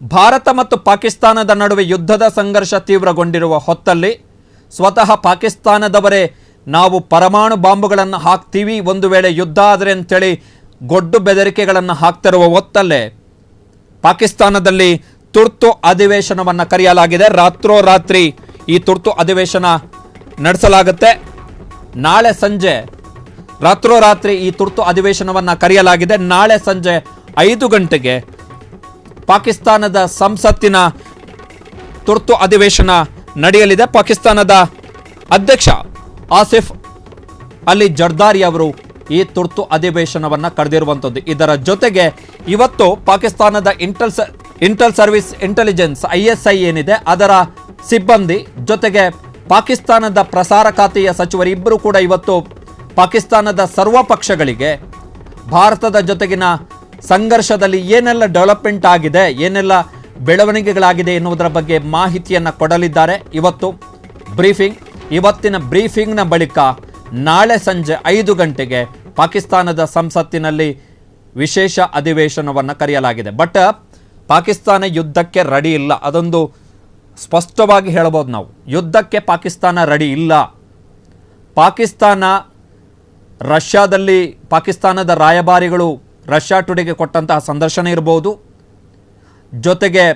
ಭಾರತ ಮತ್ತು ಪಾಕಿಸ್ತಾನದ ನಡುವೆ ಯುದ್ಧದ ಸಂಘರ್ಷ ತೀವ್ರಗೊಂಡಿರುವ ಹೊತ್ತಲ್ಲಿ ಸ್ವತಃ ಪಾಕಿಸ್ತಾನದವರೇ ನಾವು ಪರಮಾಣು ಬಾಂಬುಗಳನ್ನು ಹಾಕ್ತೀವಿ ಒಂದು ವೇಳೆ ಯುದ್ಧ ಆದರೆ ಅಂತೇಳಿ ಗೊಡ್ಡು ಬೆದರಿಕೆಗಳನ್ನು ಹಾಕ್ತಿರುವ ಹೊತ್ತಲ್ಲೇ ಪಾಕಿಸ್ತಾನದಲ್ಲಿ ತುರ್ತು ಅಧಿವೇಶನವನ್ನು ಕರೆಯಲಾಗಿದೆ. ರಾತ್ರೋರಾತ್ರಿ ಈ ತುರ್ತು ಅಧಿವೇಶನ ನಡೆಸಲಾಗುತ್ತೆ. ನಾಳೆ ಸಂಜೆ ರಾತ್ರೋರಾತ್ರಿ ಈ ತುರ್ತು ಅಧಿವೇಶನವನ್ನು ಕರೆಯಲಾಗಿದೆ. ನಾಳೆ ಸಂಜೆ 5 ಗಂಟೆಗೆ ಪಾಕಿಸ್ತಾನದ ಸಂಸತ್ತಿನ ತುರ್ತು ಅಧಿವೇಶನ ನಡೆಯಲಿದೆ. ಪಾಕಿಸ್ತಾನದ ಅಧ್ಯಕ್ಷ ಆಸಿಫ್ ಅಲಿ ಜರ್ದಾರಿ ಅವರು ಈ ತುರ್ತು ಅಧಿವೇಶನವನ್ನು ಕರೆದಿರುವಂಥದ್ದು. ಇದರ ಜೊತೆಗೆ ಇವತ್ತು ಪಾಕಿಸ್ತಾನದ ಇಂಟೆಲ್ ಸರ್ವಿಸ್ ಇಂಟೆಲಿಜೆನ್ಸ್ ISI ಏನಿದೆ ಅದರ ಸಿಬ್ಬಂದಿ ಜೊತೆಗೆ ಪಾಕಿಸ್ತಾನದ ಪ್ರಸಾರ ಖಾತೆಯ ಸಚಿವರು ಇಬ್ಬರು ಕೂಡ ಇವತ್ತು ಪಾಕಿಸ್ತಾನದ ಸರ್ವ ಪಕ್ಷಗಳಿಗೆ ಭಾರತದ ಜೊತೆಗಿನ ಸಂಘರ್ಷದಲ್ಲಿ ಏನೆಲ್ಲ ಡೆವಲಪ್ಮೆಂಟ್ ಆಗಿದೆ, ಏನೆಲ್ಲ ಬೆಳವಣಿಗೆಗಳಾಗಿದೆ ಎನ್ನುವುದರ ಬಗ್ಗೆ ಮಾಹಿತಿಯನ್ನು ಕೊಡಲಿದ್ದಾರೆ. ಇವತ್ತಿನ ಬ್ರೀಫಿಂಗ್ನ ಬಳಿಕ ನಾಳೆ ಸಂಜೆ 5 ಗಂಟೆಗೆ ಪಾಕಿಸ್ತಾನದ ಸಂಸತ್ತಿನಲ್ಲಿ ವಿಶೇಷ ಅಧಿವೇಶನವನ್ನು ಕರೆಯಲಾಗಿದೆ. ಬಟ್ ಪಾಕಿಸ್ತಾನ ಯುದ್ಧಕ್ಕೆ ರೆಡಿ ಇಲ್ಲ, ಅದೊಂದು ಸ್ಪಷ್ಟವಾಗಿ ಹೇಳಬಹುದು ನಾವು. ಯುದ್ಧಕ್ಕೆ ಪಾಕಿಸ್ತಾನ ರೆಡಿ ಇಲ್ಲ. ಪಾಕಿಸ್ತಾನ ರಷ್ಯಾದಲ್ಲಿ ಪಾಕಿಸ್ತಾನದ ರಾಯಭಾರಿಗಳು ರಷ್ಯಾ ಟುಡೆಗೆ ಕೊಟ್ಟಂತಹ ಸಂದರ್ಶನ ಇರಬಹುದು, ಜೊತೆಗೆ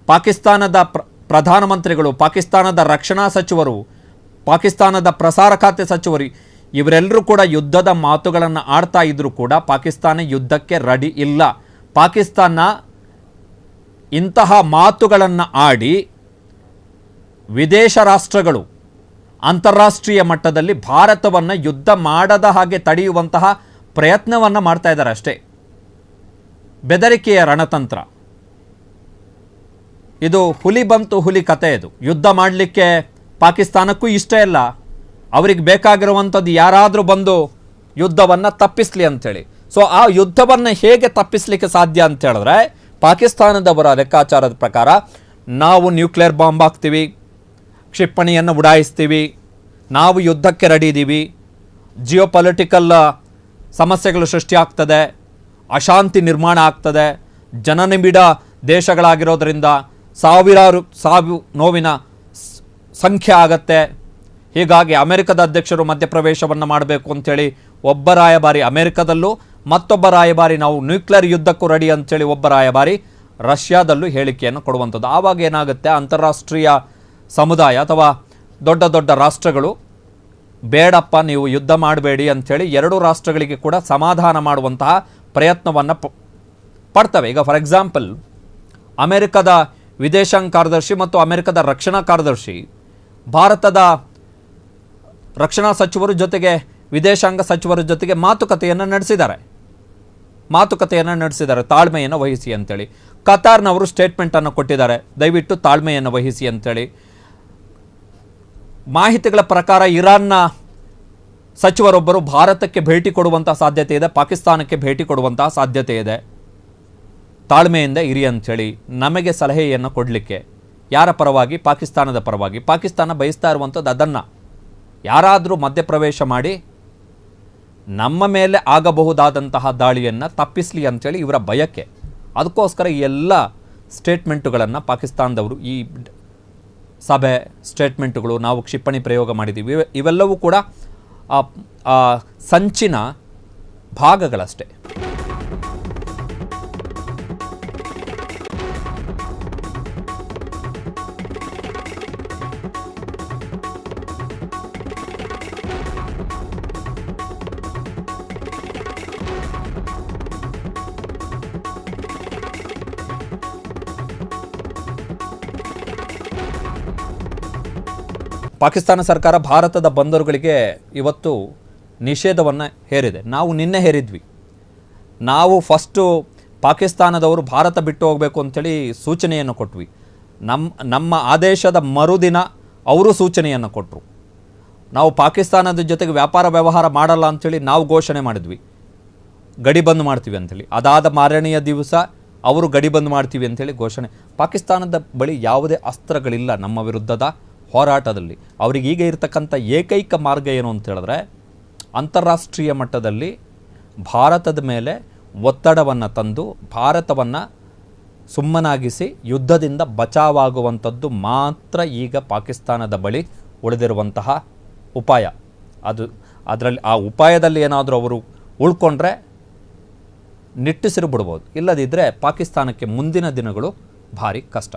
ಪಾಕಿಸ್ತಾನದ ಪ್ರಧಾನಮಂತ್ರಿಗಳು, ಪಾಕಿಸ್ತಾನದ ರಕ್ಷಣಾ ಸಚಿವರು, ಪಾಕಿಸ್ತಾನದ ಪ್ರಸಾರ ಖಾತೆ ಸಚಿವರು ಇವರೆಲ್ಲರೂ ಕೂಡ ಯುದ್ಧದ ಮಾತುಗಳನ್ನು ಆಡ್ತಾ ಇದ್ರೂ ಕೂಡ ಪಾಕಿಸ್ತಾನ ಯುದ್ಧಕ್ಕೆ ರೆಡಿ ಇಲ್ಲ. ಪಾಕಿಸ್ತಾನ ಇಂತಹ ಮಾತುಗಳನ್ನು ಆಡಿ ವಿದೇಶ ರಾಷ್ಟ್ರಗಳು ಅಂತಾರಾಷ್ಟ್ರೀಯ ಮಟ್ಟದಲ್ಲಿ ಭಾರತವನ್ನು ಯುದ್ಧ ಮಾಡದ ಹಾಗೆ ತಡೆಯುವಂತಹ ಪ್ರಯತ್ನವನ್ನು ಮಾಡ್ತಾ ಇದ್ದಾರೆ ಅಷ್ಟೇ. ಬೆದರಿಕೆಯ ರಣತಂತ್ರ ಇದು. ಹುಲಿ ಬಂತು ಹುಲಿ ಕತೆ ಇದು. ಯುದ್ಧ ಮಾಡಲಿಕ್ಕೆ ಪಾಕಿಸ್ತಾನಕ್ಕೂ ಇಷ್ಟ ಇಲ್ಲ. ಅವ್ರಿಗೆ ಬೇಕಾಗಿರುವಂಥದ್ದು ಯಾರಾದರೂ ಬಂದು ಯುದ್ಧವನ್ನು ತಪ್ಪಿಸಲಿ ಅಂಥೇಳಿ. ಸೊ ಆ ಯುದ್ಧವನ್ನು ಹೇಗೆ ತಪ್ಪಿಸಲಿಕ್ಕೆ ಸಾಧ್ಯ ಅಂತ ಹೇಳಿದ್ರೆ ಪಾಕಿಸ್ತಾನದವರ ಲೆಕ್ಕಾಚಾರದ ಪ್ರಕಾರ ನಾವು ನ್ಯೂಕ್ಲಿಯರ್ ಬಾಂಬ್ ಹಾಕ್ತೀವಿ, ಕ್ಷಿಪಣಿಯನ್ನು ಉಡಾಯಿಸ್ತೀವಿ, ನಾವು ಯುದ್ಧಕ್ಕೆ ರೆಡಿ ಇದ್ದೀವಿ, ಜಿಯೋಪೊಲಿಟಿಕಲ್ ಸಮಸ್ಯೆಗಳು ಸೃಷ್ಟಿಯಾಗ್ತದೆ, ಅಶಾಂತಿ ನಿರ್ಮಾಣ ಆಗ್ತದೆ, ಜನನಿಬಿಡ ದೇಶಗಳಾಗಿರೋದರಿಂದ ಸಾವು ನೋವಿನ ಸಂಖ್ಯೆ ಆಗತ್ತೆ. ಹೀಗಾಗಿ ಅಮೆರಿಕದ ಅಧ್ಯಕ್ಷರು ಮಧ್ಯಪ್ರವೇಶವನ್ನು ಮಾಡಬೇಕು ಅಂಥೇಳಿ ಒಬ್ಬ ರಾಯಭಾರಿ ಅಮೆರಿಕದಲ್ಲೂ, ಮತ್ತೊಬ್ಬ ರಾಯಭಾರಿ ನಾವು ನ್ಯೂಕ್ಲಿಯರ್ ಯುದ್ಧಕ್ಕೂ ರೆಡಿ ಅಂಥೇಳಿ ಒಬ್ಬ ರಾಯಭಾರಿ ರಷ್ಯಾದಲ್ಲೂ ಹೇಳಿಕೆಯನ್ನು ಕೊಡುವಂಥದ್ದು. ಆವಾಗ ಏನಾಗುತ್ತೆ, ಅಂತಾರಾಷ್ಟ್ರೀಯ ಸಮುದಾಯ ಅಥವಾ ದೊಡ್ಡ ದೊಡ್ಡ ರಾಷ್ಟ್ರಗಳು ಬೇಡಪ್ಪ ನೀವು ಯುದ್ಧ ಮಾಡಬೇಡಿ ಅಂಥೇಳಿ ಎರಡೂ ರಾಷ್ಟ್ರಗಳಿಗೆ ಕೂಡ ಸಮಾಧಾನ ಮಾಡುವಂತಹ ಪ್ರಯತ್ನವನ್ನು ಪಡ್ತವೆ. ಈಗ ಫಾರ್ ಎಕ್ಸಾಂಪಲ್ ಅಮೆರಿಕದ ವಿದೇಶಾಂಗ ಕಾರ್ಯದರ್ಶಿ ಮತ್ತು ಅಮೆರಿಕದ ರಕ್ಷಣಾ ಕಾರ್ಯದರ್ಶಿ ಭಾರತದ ರಕ್ಷಣಾ ಸಚಿವರ ಜೊತೆಗೆ ವಿದೇಶಾಂಗ ಸಚಿವರ ಜೊತೆಗೆ ಮಾತುಕತೆಯನ್ನು ನಡೆಸಿದ್ದಾರೆ ತಾಳ್ಮೆಯನ್ನು ವಹಿಸಿ ಅಂತೇಳಿ. ಕತಾರ್ನವರು ಸ್ಟೇಟ್ಮೆಂಟನ್ನು ಕೊಟ್ಟಿದ್ದಾರೆ, ದಯವಿಟ್ಟು ತಾಳ್ಮೆಯನ್ನು ವಹಿಸಿ ಅಂತೇಳಿ. ಮಾಹಿತಿಗಳ ಪ್ರಕಾರ ಇರಾನ್ನ ಸಚಿವರೊಬ್ಬರು ಭಾರತಕ್ಕೆ ಭೇಟಿ ಕೊಡುವಂತಹ ಸಾಧ್ಯತೆ ಇದೆ, ಪಾಕಿಸ್ತಾನಕ್ಕೆ ಭೇಟಿ ಕೊಡುವಂತಹ ಸಾಧ್ಯತೆ ಇದೆ. ತಾಳ್ಮೆಯಿಂದ ಇರಿ ಅಂಥೇಳಿ ನಮಗೆ ಸಲಹೆಯನ್ನು ಕೊಡಲಿಕ್ಕೆ ಯಾರ ಪರವಾಗಿ? ಪಾಕಿಸ್ತಾನದ ಪರವಾಗಿ. ಪಾಕಿಸ್ತಾನ ಬಯಸ್ತಾ ಇರುವಂಥದ್ದು ಅದನ್ನು, ಯಾರಾದರೂ ಮಧ್ಯಪ್ರವೇಶ ಮಾಡಿ ನಮ್ಮ ಮೇಲೆ ಆಗಬಹುದಾದಂತಹ ದಾಳಿಯನ್ನು ತಪ್ಪಿಸಲಿ ಅಂಥೇಳಿ ಇವರ ಬಯಕೆ. ಅದಕ್ಕೋಸ್ಕರ ಈ ಎಲ್ಲ ಸ್ಟೇಟ್ಮೆಂಟುಗಳನ್ನು ಪಾಕಿಸ್ತಾನದವರು, ಈ ಸಭೆ ಸ್ಟೇಟ್ಮೆಂಟುಗಳು, ನಾವು ಕ್ಷಿಪಣಿ ಪ್ರಯೋಗ ಮಾಡಿದ್ದೀವಿ, ಇವೆಲ್ಲವೂ ಕೂಡ ಸಂಚಿನ ಭಾಗಗಳಷ್ಟೇ. ಪಾಕಿಸ್ತಾನ ಸರ್ಕಾರ ಭಾರತದ ಬಂದರುಗಳಿಗೆ ಇವತ್ತು ನಿಷೇಧವನ್ನು ಹೇರಿದೆ. ನಾವು ನಿನ್ನೆ ಹೇರಿದ್ವಿ. ನಾವು ಫಸ್ಟು ಪಾಕಿಸ್ತಾನದವರು ಭಾರತ ಬಿಟ್ಟು ಹೋಗಬೇಕು ಅಂಥೇಳಿ ಸೂಚನೆಯನ್ನು ಕೊಟ್ವಿ. ನಮ್ಮ ಆದೇಶದ ಮರುದಿನ ಅವರು ಸೂಚನೆಯನ್ನು ಕೊಟ್ಟರು. ನಾವು ಪಾಕಿಸ್ತಾನದ ಜೊತೆಗೆ ವ್ಯಾಪಾರ ವ್ಯವಹಾರ ಮಾಡಲ್ಲ ಅಂಥೇಳಿ ನಾವು ಘೋಷಣೆ ಮಾಡಿದ್ವಿ, ಗಡಿ ಬಂದ್ ಮಾಡ್ತೀವಿ ಅಂಥೇಳಿ. ಅದಾದ ಮಾರನೆಯ ದಿವಸ ಅವರು ಗಡಿ ಬಂದ್ ಮಾಡ್ತೀವಿ ಅಂಥೇಳಿ ಘೋಷಣೆ. ಪಾಕಿಸ್ತಾನದ ಬಳಿ ಯಾವುದೇ ಅಸ್ತ್ರಗಳಿಲ್ಲ ನಮ್ಮ ವಿರುದ್ಧದ ಹೋರಾಟದಲ್ಲಿ. ಅವರಿಗೆ ಈಗ ಇರತಕ್ಕಂಥ ಏಕೈಕ ಮಾರ್ಗ ಏನು ಅಂತ ಹೇಳಿದ್ರೆ ಅಂತಾರಾಷ್ಟ್ರೀಯ ಮಟ್ಟದಲ್ಲಿ ಭಾರತದ ಮೇಲೆ ಒತ್ತಡವನ್ನು ತಂದು ಭಾರತವನ್ನು ಸುಮ್ಮನಾಗಿಸಿ ಯುದ್ಧದಿಂದ ಬಚಾವಾಗುವಂಥದ್ದು ಮಾತ್ರ ಈಗ ಪಾಕಿಸ್ತಾನದ ಬಳಿ ಉಳಿದಿರುವಂತಹ ಉಪಾಯ. ಅದರಲ್ಲಿ ಆ ಉಪಾಯದಲ್ಲಿ ಏನಾದರೂ ಅವರು ಉಳ್ಕೊಂಡ್ರೆ ನಿಟ್ಟುಸಿರು ಬಿಡ್ಬೋದು, ಇಲ್ಲದಿದ್ದರೆ ಪಾಕಿಸ್ತಾನಕ್ಕೆ ಮುಂದಿನ ದಿನಗಳು ಭಾರಿ ಕಷ್ಟ.